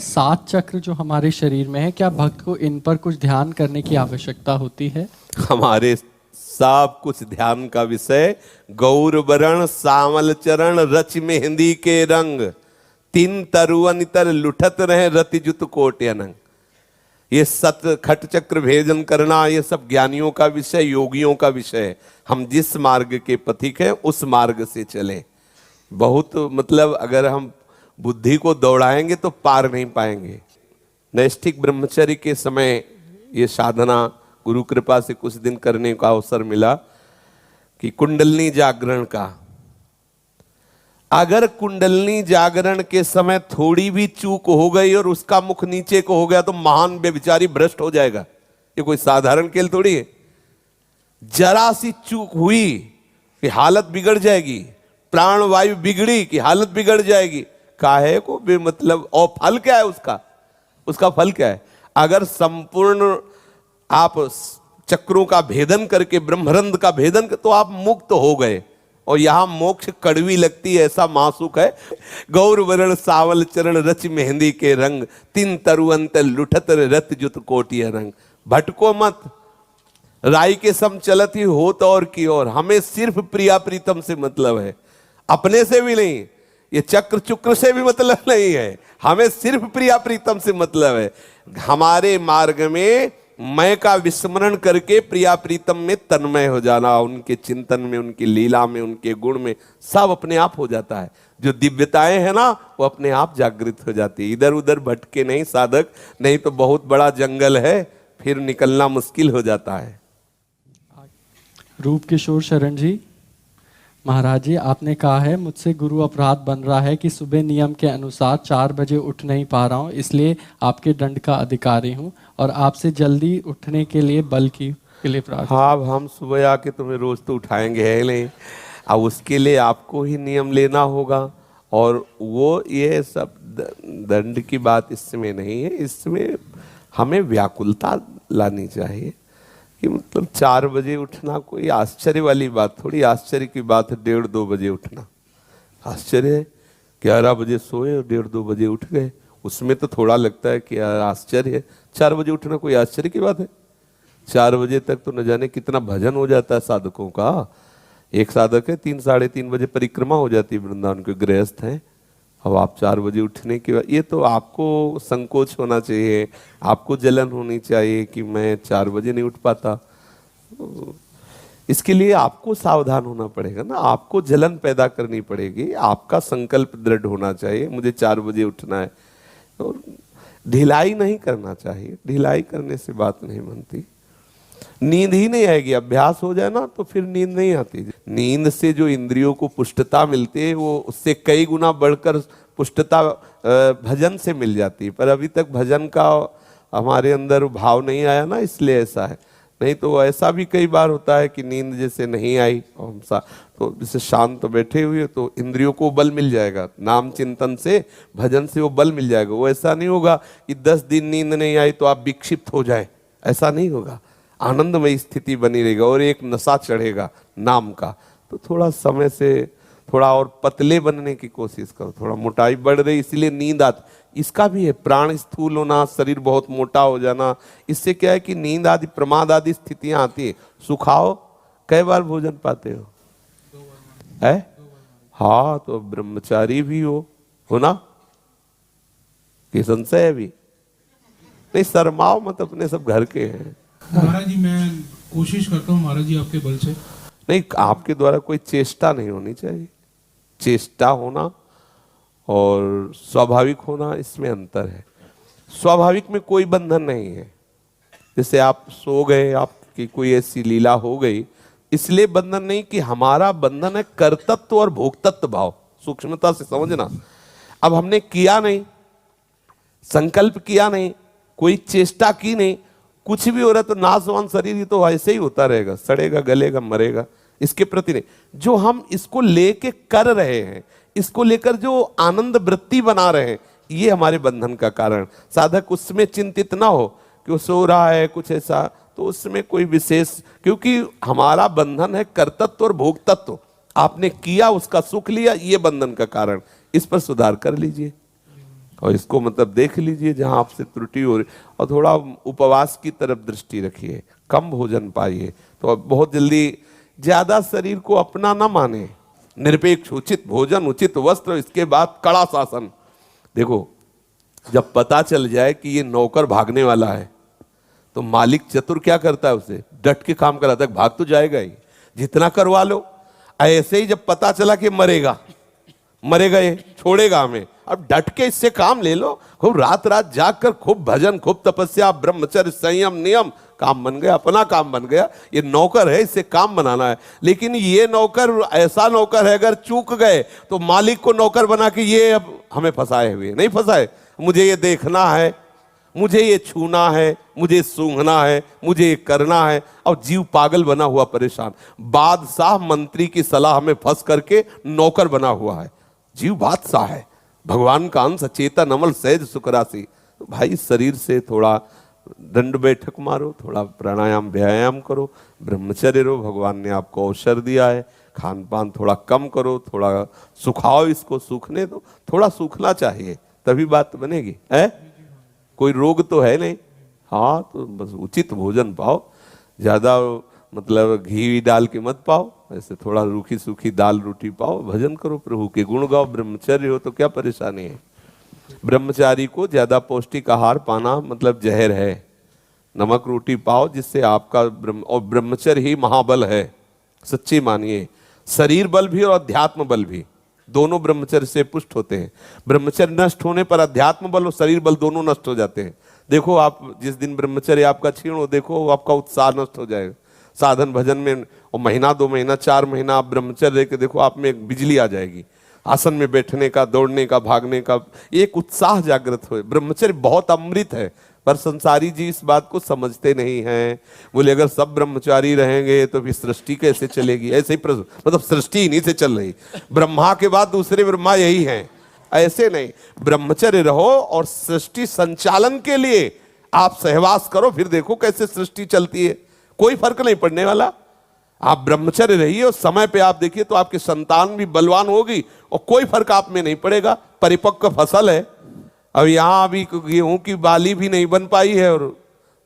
सात चक्र जो हमारे शरीर में है, क्या भक्त को इन पर कुछ ध्यान करने की आवश्यकता होती है? हमारे सब कुछ ध्यान का विषय गौर वरण सामल चरण रच मेहंदी के रंग, तीन तरुअन तर लुठत रहे रति जुत कोट अनंग। ये सत खट चक्र भेदन करना, ये सब ज्ञानियों का विषय, योगियों का विषय है। हम जिस मार्ग के पथिक हैं उस मार्ग से चलें। बहुत मतलब अगर हम बुद्धि को दौड़ाएंगे तो पार नहीं पाएंगे। नैष्ठिक ब्रह्मचर्य के समय ये साधना गुरु कृपा से कुछ दिन करने का अवसर मिला कि कुंडलनी जागरण का, अगर कुंडलनी जागरण के समय थोड़ी भी चूक हो गई और उसका मुख नीचे को हो गया तो महान बेविचारी भ्रष्ट हो जाएगा। ये कोई साधारण खेल थोड़ी है। जरा सी चूक हुई कि हालत बिगड़ जाएगी, प्राण वायु बिगड़ी कि हालत बिगड़ जाएगी। काहे को मतलब, और फल क्या है उसका? उसका फल क्या है? अगर संपूर्ण आप चक्रों का भेदन करके ब्रह्मरंध्र का भेदन कर, तो आप मुक्त हो गए। और यहां मोक्ष कड़वी लगती है, ऐसा मासूक है। गौर वरण सावल चरण रच मेहंदी के रंग, तीन तरुअंत लुठत रत जुत कोटिया रंग। भटको मत, राई के सम चलत ही होत और की ओर। हमें सिर्फ प्रिया प्रीतम से मतलब है, अपने से भी नहीं। ये चक्र चुक्र से भी मतलब नहीं है, हमें सिर्फ प्रिया प्रीतम से मतलब है। हमारे मार्ग में मैं का विस्मरण करके प्रिया प्रीतम में तन्मय हो जाना, उनके चिंतन में, उनकी लीला में, उनके गुण में सब अपने आप हो जाता है। जो दिव्यताएं हैं ना, वो अपने आप जागृत हो जाती है। इधर उधर भटके नहीं साधक, नहीं तो बहुत बड़ा जंगल है, फिर निकलना मुश्किल हो जाता है। रूप किशोर शरण जी, महाराज जी, आपने कहा है मुझसे गुरु अपराध बन रहा है कि सुबह नियम के अनुसार 4 बजे उठ नहीं पा रहा हूँ, इसलिए आपके दंड का अधिकारी हूँ और आपसे जल्दी उठने के लिए बल के लिए प्रार्थना। हाँ, अब हम सुबह आके तुम्हें रोज तो उठाएंगे है नहीं, अब उसके लिए आपको ही नियम लेना होगा। और वो ये सब दंड की बात इसमें नहीं है, इसमें हमें व्याकुलता लानी चाहिए कि मतलब 4 बजे उठना कोई आश्चर्य वाली बात थोड़ी। आश्चर्य की बात है 1:30-2 बजे उठना, आश्चर्य है। 11 बजे सोए और 1:30-2 बजे उठ गए, उसमें तो थोड़ा लगता है कि आश्चर्य है। 4 बजे उठना कोई आश्चर्य की बात है? 4 बजे तक तो न जाने कितना भजन हो जाता है साधकों का। एक साधक है 3-3:30 बजे परिक्रमा हो जाती है वृंदावन के, गृहस्थ हैं। अब आप 4 बजे उठने के बाद, ये तो आपको संकोच होना चाहिए, आपको जलन होनी चाहिए कि मैं 4 बजे नहीं उठ पाता। इसके लिए आपको सावधान होना पड़ेगा ना, आपको जलन पैदा करनी पड़ेगी, आपका संकल्प दृढ़ होना चाहिए मुझे 4 बजे उठना है। और ढिलाई नहीं करना चाहिए, ढिलाई करने से बात नहीं बनती, नींद ही नहीं आएगी। अभ्यास हो जाए ना तो फिर नींद नहीं आती। नींद से जो इंद्रियों को पुष्टता मिलती है वो उससे कई गुना बढ़कर पुष्टता भजन से मिल जाती है। पर अभी तक भजन का हमारे अंदर भाव नहीं आया ना, इसलिए ऐसा है। नहीं तो ऐसा भी कई बार होता है कि नींद जैसे नहीं आई और हम तो जैसे शांत बैठे हुए तो इंद्रियों को बल मिल जाएगा, नाम चिंतन से भजन से वो बल मिल जाएगा। वो ऐसा नहीं होगा कि 10 दिन नींद नहीं आई तो आप विक्षिप्त हो जाए, ऐसा नहीं होगा। आनंदमय स्थिति बनी रहेगी और एक नशा चढ़ेगा नाम का। तो थोड़ा समय से थोड़ा और पतले बनने की कोशिश करो, थोड़ा मोटाई बढ़ रही इसलिए नींद आती। इसका भी है, प्राण स्थूल होना, शरीर बहुत मोटा हो जाना, इससे क्या है कि नींद आदि प्रमाद आदि स्थितियां आती है। सुखाओ, कई बार भोजन पाते हो? है? हाँ, तो ब्रह्मचारी भी हो ना, कि संशय है भी नहीं? शर्माओ मत, अपने सब घर के हैं। महाराज जी, मैं कोशिश करता हूँ महाराज जी आपके बल से। नहीं, आपके द्वारा कोई चेष्टा नहीं होनी चाहिए। चेष्टा होना और स्वाभाविक होना, इसमें अंतर है। स्वाभाविक में कोई बंधन नहीं है। जैसे आप सो गए, आपकी कोई ऐसी लीला हो गई, इसलिए बंधन नहीं कि हमारा बंधन है कर्तृत्व और भोक्तत्व भाव। सूक्ष्मता से समझना। अब हमने किया नहीं, संकल्प किया नहीं, कोई चेष्टा की नहीं, कुछ भी हो रहा है तो नाशवान शरीर ही तो ऐसे ही होता रहेगा, सड़ेगा, गलेगा, मरेगा। इसके प्रति नहीं, जो हम इसको लेके कर रहे हैं, इसको लेकर जो आनंद वृत्ति बना रहे हैं, ये हमारे बंधन का कारण। साधक उसमें चिंतित ना हो कि वो सो रहा है कुछ ऐसा, तो उसमें कोई विशेष, क्योंकि हमारा बंधन है कर्तृत्व और भोक्तत्व। आपने किया, उसका सुख लिया, ये बंधन का कारण। इस पर सुधार कर लीजिए और इसको मतलब देख लीजिए जहां आपसे त्रुटि हो रही, और थोड़ा उपवास की तरफ दृष्टि रखिए, कम भोजन पाइए। तो अब बहुत जल्दी ज्यादा शरीर को अपना ना माने, निरपेक्ष, उचित भोजन, उचित वस्त्र, इसके बाद कड़ा शासन। देखो जब पता चल जाए कि ये नौकर भागने वाला है तो मालिक चतुर क्या करता है, उसे डट के काम कराता है, भाग तो जाएगा ही, जितना करवा लो। ऐसे ही जब पता चला कि मरेगा ये छोड़ेगा हमें, अब डट के इससे काम ले लो, खूब रात रात जाग कर खूब भजन, खूब तपस्या, ब्रह्मचर्य, संयम, नियम, काम बन गया, अपना काम बन गया। ये नौकर है, इससे काम बनाना है। लेकिन ये नौकर ऐसा नौकर है, अगर चूक गए तो मालिक को नौकर बना के ये अब हमें फंसाए हुए, नहीं फंसाए, मुझे ये देखना है, मुझे ये छूना है, मुझे सूंघना है, मुझे ये करना है, और जीव पागल बना हुआ परेशान। बादशाह मंत्री की सलाह में फंस करके नौकर बना हुआ है, जीव बादशाह है, भगवान का अंश, चेतन अमल सहज सुखराशि। तो भाई शरीर से थोड़ा दंड बैठक मारो, थोड़ा प्राणायाम व्यायाम करो, ब्रह्मचर्य रहो, भगवान ने आपको अवसर दिया है, खान पान थोड़ा कम करो, थोड़ा सुखाओ, इसको सूखने दो, थोड़ा सूखना चाहिए तभी बात बनेगी है। कोई रोग तो है नहीं, हाँ, तो बस उचित भोजन पाओ, ज्यादा मतलब घी डाल के मत पाओ, ऐसे थोड़ा रूखी सूखी दाल रोटी पाओ, भजन करो, प्रभु के गुण गाओ, ब्रह्मचर्य हो तो क्या परेशानी है। ब्रह्मचारी को ज्यादा पौष्टिक आहार पाना मतलब जहर है, नमक रोटी पाओ जिससे आपका और ब्रह्मचर्य ही महाबल है, सच्ची मानिए। शरीर बल भी और अध्यात्म बल भी दोनों ब्रह्मचर्य से पुष्ट होते हैं। ब्रह्मचर्य नष्ट होने पर अध्यात्म बल और शरीर बल दोनों नष्ट हो जाते हैं। देखो आप जिस दिन ब्रह्मचर्य आपका क्षीण हो, देखो आपका उत्साह नष्ट हो जाएगा साधन भजन में, और महीना 2 महीना 4 महीना आप ब्रह्मचर्य रह के देखो, आप में एक बिजली आ जाएगी, आसन में बैठने का, दौड़ने का, भागने का एक उत्साह जागृत हो। ब्रह्मचर्य बहुत अमृत है, पर संसारी जी इस बात को समझते नहीं हैं। बोले अगर सब ब्रह्मचारी रहेंगे तो फिर सृष्टि कैसे चलेगी, ऐसे ही मतलब सृष्टि इन्हीं से चल रही, ब्रह्मा के बाद दूसरे ब्रह्मा यही हैं, ऐसे नहीं। ब्रह्मचर्य रहो और सृष्टि संचालन के लिए आप सहवास करो, फिर देखो कैसे सृष्टि चलती है, कोई फर्क नहीं पड़ने वाला। आप ब्रह्मचर्य रहिए और समय पे आप देखिए तो आपकी संतान भी बलवान होगी और कोई फर्क आप में नहीं पड़ेगा। परिपक्व फसल है, अब यहाँ अभी गेहूं की बाली भी नहीं बन पाई है, और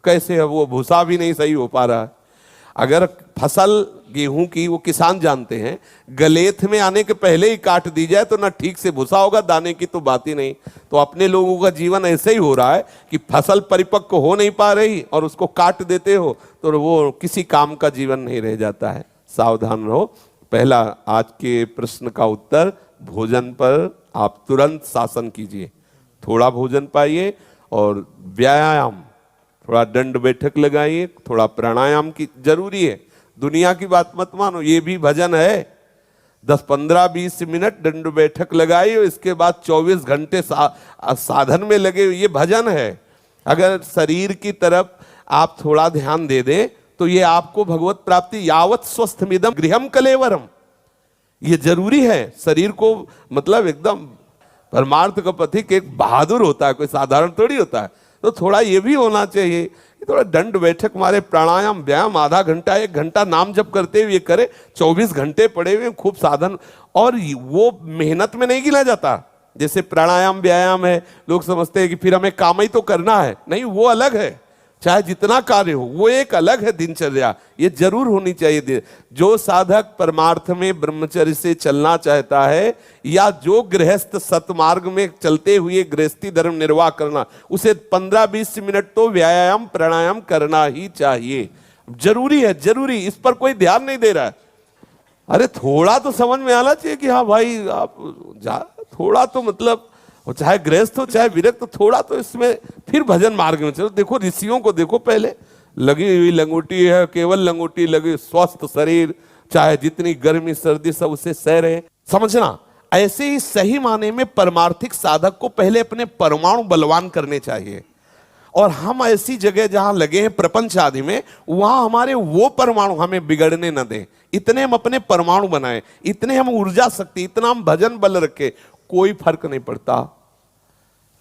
कैसे है वो भूसा भी नहीं सही हो पा रहा है। अगर फसल गेहूं की, वो किसान जानते हैं, गलेथ में आने के पहले ही काट दी जाए तो ना ठीक से भूसा होगा, दाने की तो बात ही नहीं। तो अपने लोगों का जीवन ऐसे ही हो रहा है कि फसल परिपक्व हो नहीं पा रही और उसको काट देते हो तो वो किसी काम का जीवन नहीं रह जाता है। सावधान रहो। पहला आज के प्रश्न का उत्तर, भोजन पर आप तुरंत शासन कीजिए, थोड़ा भोजन पाइए और व्यायाम, थोड़ा दंड बैठक लगाइए, थोड़ा प्राणायाम की जरूरी है। दुनिया की बात मत मानो, ये भी भजन है। 10, 15, 20 मिनट दंड बैठक लगाइए, इसके बाद 24 घंटे साधन में लगे, ये भजन है। अगर शरीर की तरफ आप थोड़ा ध्यान दे दें तो ये आपको भगवत प्राप्ति, यावत स्वस्थमिदम गृहम कलेवरम, ये जरूरी है। शरीर को मतलब एकदम परमार्थ का पथिक एक बहादुर होता है, कोई साधारण थोड़ी होता है। तो थोड़ा ये भी होना चाहिए कि थोड़ा दंड बैठक मारे, प्राणायाम व्यायाम, आधा घंटा 1 घंटा नाम जप करते हुए करे, 24 घंटे पड़े हुए खूब साधन। और वो मेहनत में नहीं गिना जाता। जैसे प्राणायाम व्यायाम है, लोग समझते हैं कि फिर हमें काम ही तो करना है, नहीं, वो अलग है। चाहे जितना कार्य हो वो एक अलग है दिनचर्या, ये जरूर होनी चाहिए। जो साधक परमार्थ में ब्रह्मचर्य से चलना चाहता है, या जो गृहस्थ सतमार्ग में चलते हुए गृहस्थी धर्म निर्वाह करना, उसे 15-20 मिनट तो व्यायाम प्राणायाम करना ही चाहिए, जरूरी है, जरूरी। इस पर कोई ध्यान नहीं दे रहा है। अरे थोड़ा तो समझ में आना चाहिए कि हाँ भाई आप थोड़ा तो मतलब, चाहे गृहस्थ हो चाहे विरक्त, थोड़ा तो इसमें फिर भजन मार्ग में चलो। देखो ऋषियों को देखो, पहले लगी हुई लंगोटी है, केवल लंगोटी लगी, स्वस्थ शरीर, चाहे जितनी गर्मी सर्दी सब उसे सह रहे। समझना, ऐसे ही सही माने में परमार्थिक साधक को पहले अपने परमाणु बलवान करने चाहिए। और हम ऐसी जगह जहां लगे हैं प्रपंच आदि में, वहां हमारे वो परमाणु हमें बिगड़ने न दें, इतने हम अपने परमाणु बनाएं, इतने हम ऊर्जा शक्ति, इतना हम भजन बल रखे, कोई फर्क नहीं पड़ता,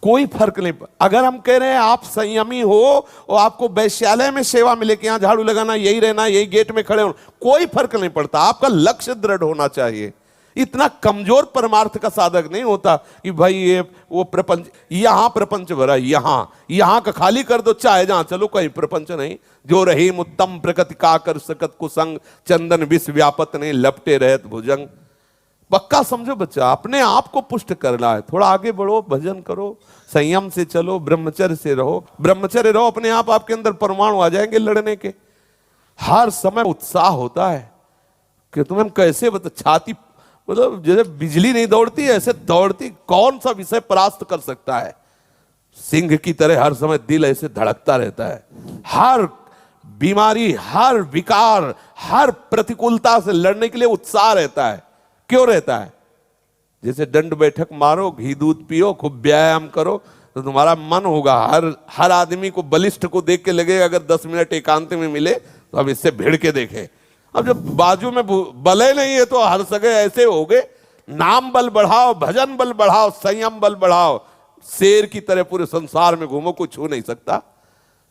कोई फर्क नहीं। अगर हम कह रहे हैं आप संयमी हो और आपको वैश्यालय में सेवा मिले कि यहां झाड़ू लगाना, यही रहना, यही गेट में खड़े होना, कोई फर्क नहीं पड़ता। आपका लक्ष्य दृढ़ होना चाहिए। इतना कमजोर परमार्थ का साधक नहीं होता कि भाई ये वो प्रपंच, यहां प्रपंच भरा, यहां का खाली कर दो, चाहे जहां चलो, कहीं प्रपंच नहीं। जो रही उत्तम प्रकृति का कर सकत कुसंग, चंदन विष व्यापत नहीं, लपटे रहत भुजंग। पक्का समझो बच्चा, अपने आप को पुष्ट करना है, थोड़ा आगे बढ़ो, भजन करो, संयम से चलो, ब्रह्मचर्य से रहो, ब्रह्मचर्य रहो, अपने आप आपके अंदर परमाणु आ जाएंगे लड़ने के। हर समय उत्साह होता है कि तुम्हें कैसे बता, छाती मतलब जैसे बिजली नहीं दौड़ती ऐसे दौड़ती, कौन सा विषय परास्त कर सकता है। सिंह की तरह हर समय दिल ऐसे धड़कता रहता है, हर बीमारी, हर विकार, हर प्रतिकूलता से लड़ने के लिए उत्साह रहता है। क्यों रहता है? जैसे दंड बैठक मारो, घी दूध पियो, खूब व्यायाम करो, तो तुम्हारा मन होगा, हर आदमी को बलिष्ठ को देख के लगेगा अगर 10 मिनट एकांत में मिले तो अब इससे भिड़ के देखे। अब जब बाजू में बले नहीं है तो हर सगे ऐसे हो गए। नाम बल बढ़ाओ, भजन बल बढ़ाओ, संयम बल बढ़ाओ, शेर की तरह पूरे संसार में घूमो, कोई छू नहीं सकता।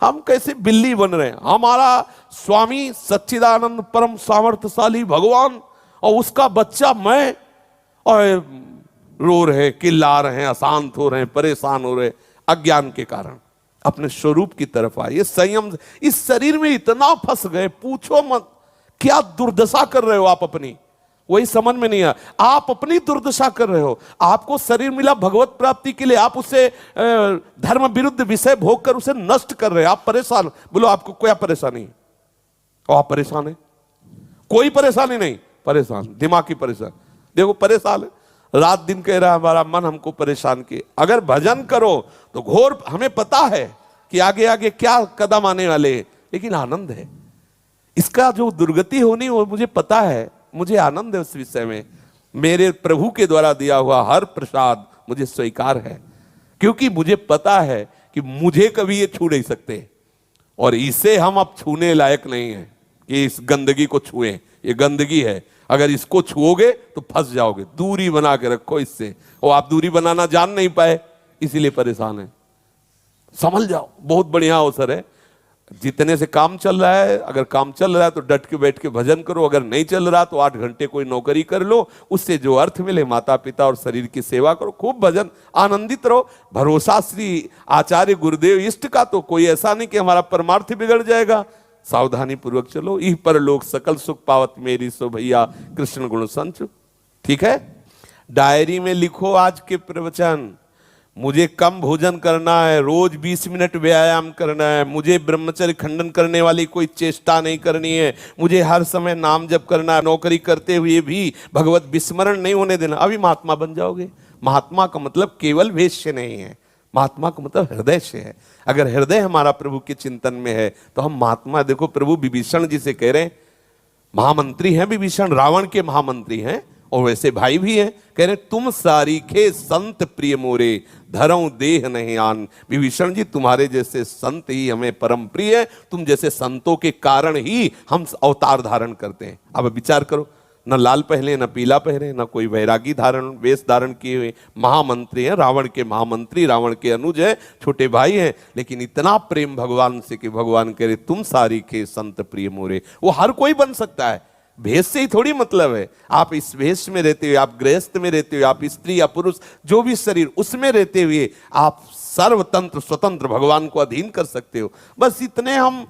हम कैसे बिल्ली बन रहे हैं? हमारा स्वामी सच्चिदानंद परम सामर्थ्यशाली भगवान और उसका बच्चा मैं, और रो रहे, चिल्ला रहे हैं, अशांत हो रहे हैं, परेशान हो रहे, अज्ञान के कारण। अपने स्वरूप की तरफ आइए, संयम। इस शरीर में इतना फंस गए, पूछो मत क्या दुर्दशा कर रहे हो आप अपनी, वही समझ में नहीं आया। आप अपनी दुर्दशा कर रहे हो। आपको शरीर मिला भगवत प्राप्ति के लिए, आप उसे धर्म विरुद्ध विषय भोग कर उसे नष्ट कर रहे हैं। आप परेशान, बोलो आपको क्या परेशानी है? और आप परेशान है? कोई परेशानी नहीं, परेशान, दिमाग की परेशान। देखो परेशान है, रात दिन कह रहा है हमारा मन हमको परेशान किए। अगर भजन करो तो घोर, हमें पता है कि आगे आगे क्या कदम आने वाले, लेकिन आनंद है। इसका जो दुर्गति होनी वो मुझे पता है, मुझे आनंद है उस विषय में। मेरे प्रभु के द्वारा दिया हुआ हर प्रसाद मुझे स्वीकार है, क्योंकि मुझे पता है कि मुझे कभी ये छू नहीं सकते, और इसे हम अब छूने लायक नहीं है कि इस गंदगी को छुएं। ये गंदगी है, अगर इसको छुओगे तो फंस जाओगे। दूरी बना के रखो इससे, और आप दूरी बनाना जान नहीं पाए इसीलिए परेशान है। समझ जाओ, बहुत बढ़िया अवसर है। जितने से काम चल रहा है, अगर काम चल रहा है तो डट के बैठ के भजन करो, अगर नहीं चल रहा तो 8 घंटे कोई नौकरी कर लो, उससे जो अर्थ मिले, माता पिता और शरीर की सेवा करो, खूब भजन, आनंदित रहो। भरोसा श्री आचार्य गुरुदेव इष्ट का, तो कोई ऐसा नहीं कि हमारा परमार्थ बिगड़ जाएगा। सावधानी पूर्वक चलो, इह पर लोग सकल सुख पावत मेरी सो भैया कृष्ण गुण संचु। ठीक है, डायरी में लिखो आज के प्रवचन। मुझे कम भोजन करना है, रोज 20 मिनट व्यायाम करना है, मुझे ब्रह्मचर्य खंडन करने वाली कोई चेष्टा नहीं करनी है, मुझे हर समय नाम जप करना है, नौकरी करते हुए भी भगवत विस्मरण नहीं होने देना। अभी महात्मा बन जाओगे। महात्मा का मतलब केवल वेश से नहीं है, महात्मा का मतलब हृदय से है। अगर हृदय हमारा प्रभु के चिंतन में है तो हम महात्मा। देखो प्रभु विभीषण जी से कह रहे हैं, महामंत्री हैं विभीषण, रावण के महामंत्री हैं और वैसे भाई भी हैं, कह रहे तुम सारीखे संत प्रिय मोरे, धरऊं देह नहीं आन। विभीषण जी तुम्हारे जैसे संत ही हमें परम प्रिय है, तुम जैसे संतों के कारण ही हम अवतार धारण करते हैं। अब विचार करो, न लाल पहले न पीला पहले, न कोई वैरागी धारण वेश धारण किए हुए महामंत्री हैं, रावण के महामंत्री, रावण के अनुज है, छोटे भाई हैं, लेकिन इतना प्रेम भगवान से कि भगवान कह रहे तुम सारीखे संत प्रिय मोरे। वो हर कोई बन सकता है, भेष से ही थोड़ी मतलब है। आप इस भेष में रहते हुए, आप गृहस्थ में रहते हुए, आप स्त्री या पुरुष जो भी शरीर उसमें रहते हुए आप सर्वतंत्र स्वतंत्र भगवान को अधीन कर सकते हो। बस इतने हम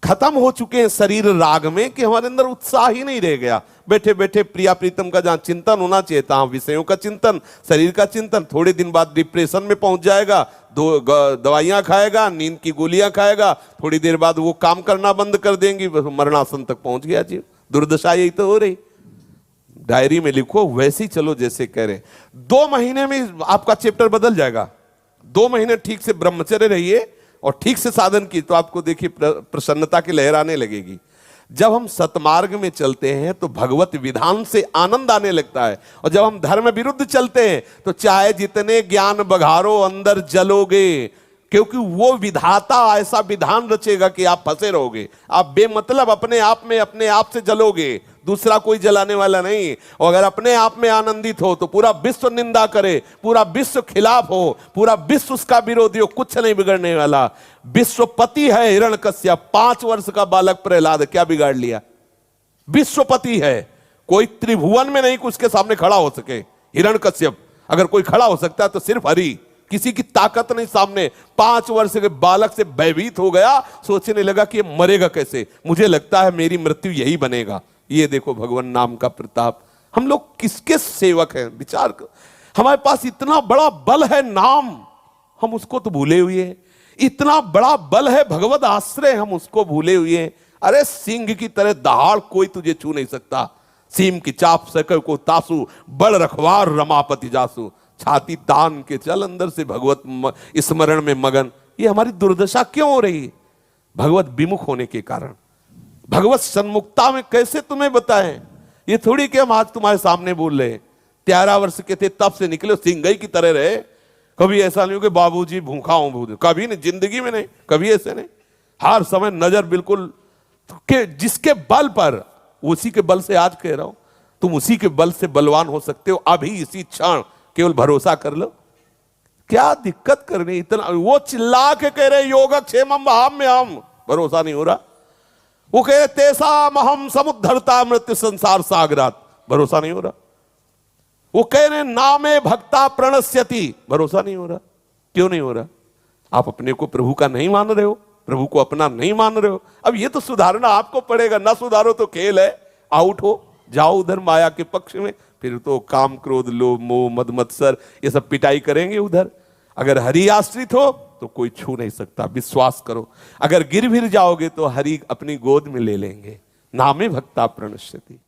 खत्म हो चुके हैं शरीर राग में कि हमारे अंदर उत्साह ही नहीं रह गया। बैठे बैठे प्रिया प्रीतम का जहां चिंतन होना चाहिए था, विषयों का चिंतन, शरीर का चिंतन, थोड़े दिन बाद डिप्रेशन में पहुंच जाएगा, दवाइयां खाएगा, नींद की गोलियां खाएगा, थोड़ी देर बाद वो काम करना बंद कर देंगी, मरणासन तक पहुंच गया जीव। दुर्दशा यही तो हो रही। डायरी में लिखो, वैसे ही चलो जैसे कह रहे। 2 महीने में आपका चैप्टर बदल जाएगा। 2 महीने ठीक से ब्रह्मचर्य रहिए और ठीक से साधन की, तो आपको देखिए प्रसन्नता की लहर आने लगेगी। जब हम सतमार्ग में चलते हैं तो भगवत विधान से आनंद आने लगता है, और जब हम धर्म विरुद्ध चलते हैं तो चाहे जितने ज्ञान बघारो अंदर जलोगे, क्योंकि वो विधाता ऐसा विधान रचेगा कि आप फंसे रहोगे। आप बेमतलब अपने आप से जलोगे, दूसरा कोई जलाने वाला नहीं। और अगर अपने आप में आनंदित हो तो पूरा विश्व निंदा करे, पूरा विश्व खिलाफ हो, पूरा विश्व उसका विरोधी हो, कुछ नहीं बिगड़ने वाला। विश्वपति है हिरण्यकश्यप, 5 वर्ष का बालक प्रहलाद, क्या बिगाड़ लिया? विश्वपति है, कोई त्रिभुवन में नहीं कि उसके सामने खड़ा हो सके। हिरण्यकश्यप अगर कोई खड़ा हो सकता है तो सिर्फ हरि, किसी की ताकत नहीं सामने। 5 वर्ष के बालक से भयभीत हो गया, सोचने लगा कि ये मरेगा कैसे, मुझे लगता है मेरी मृत्यु यही बनेगा। ये देखो भगवान नाम का प्रताप। हम लोग किसके सेवक हैं, विचार कर। हमारे पास इतना बड़ा बल है नाम, हम उसको तो भूले हुए हैं। इतना बड़ा बल है भगवत आश्रय, हम उसको भूले हुए हैं। अरे सिंह की तरह दहाड़ कोई तुझे छू नहीं सकता। सीम की चाप सके को तासु, बड़ रखवार रमापति जासु। छाती तान के चल अंदर से भगवत स्मरण में मगन। ये हमारी दुर्दशा क्यों हो रही है? भगवत विमुख होने के कारण। भगवत सन्मुखता में कैसे तुम्हें बताएं? ये थोड़ी कि हम आज तुम्हारे सामने बोल रहे हैं। 13 वर्ष के थे तब से निकले, सिंगई की तरह रहे। कभी ऐसा नहीं हो कि बाबूजी भूखा हूं, कभी नहीं, जिंदगी में नहीं, कभी ऐसे नहीं। हर समय नजर बिल्कुल के जिसके बल पर, उसी के बल से आज कह रहा हूं, तुम उसी के बल से बलवान हो सकते हो। अभी इसी क्षण केवल भरोसा कर लो। क्या दिक्कत करनी इतना? वो चिल्ला के कह रहे योगक्षेमम वहाम्यहम्, भरोसा नहीं हो रहा। वो कह रहे तेषाम् अहम् समुद्धर्ता मृत्यु संसार सागरात्, भरोसा नहीं हो रहा। वो कह रहे नामे भक्ता प्रणश्यति, भरोसा नहीं हो रहा। क्यों नहीं हो रहा? आप अपने को प्रभु का नहीं मान रहे हो, प्रभु को अपना नहीं मान रहे हो। अब ये तो सुधारना आपको पड़ेगा। ना सुधारो तो खेल है, आउट हो जाओ उधर माया के पक्ष में। फिर तो काम क्रोध लोभ मोह मद मत्सर ये सब पिटाई करेंगे उधर। अगर हरि आश्रित हो तो कोई छू नहीं सकता, विश्वास करो। अगर गिर फिर जाओगे तो हरि अपनी गोद में ले लेंगे। नामे भक्ता प्रणश्यति।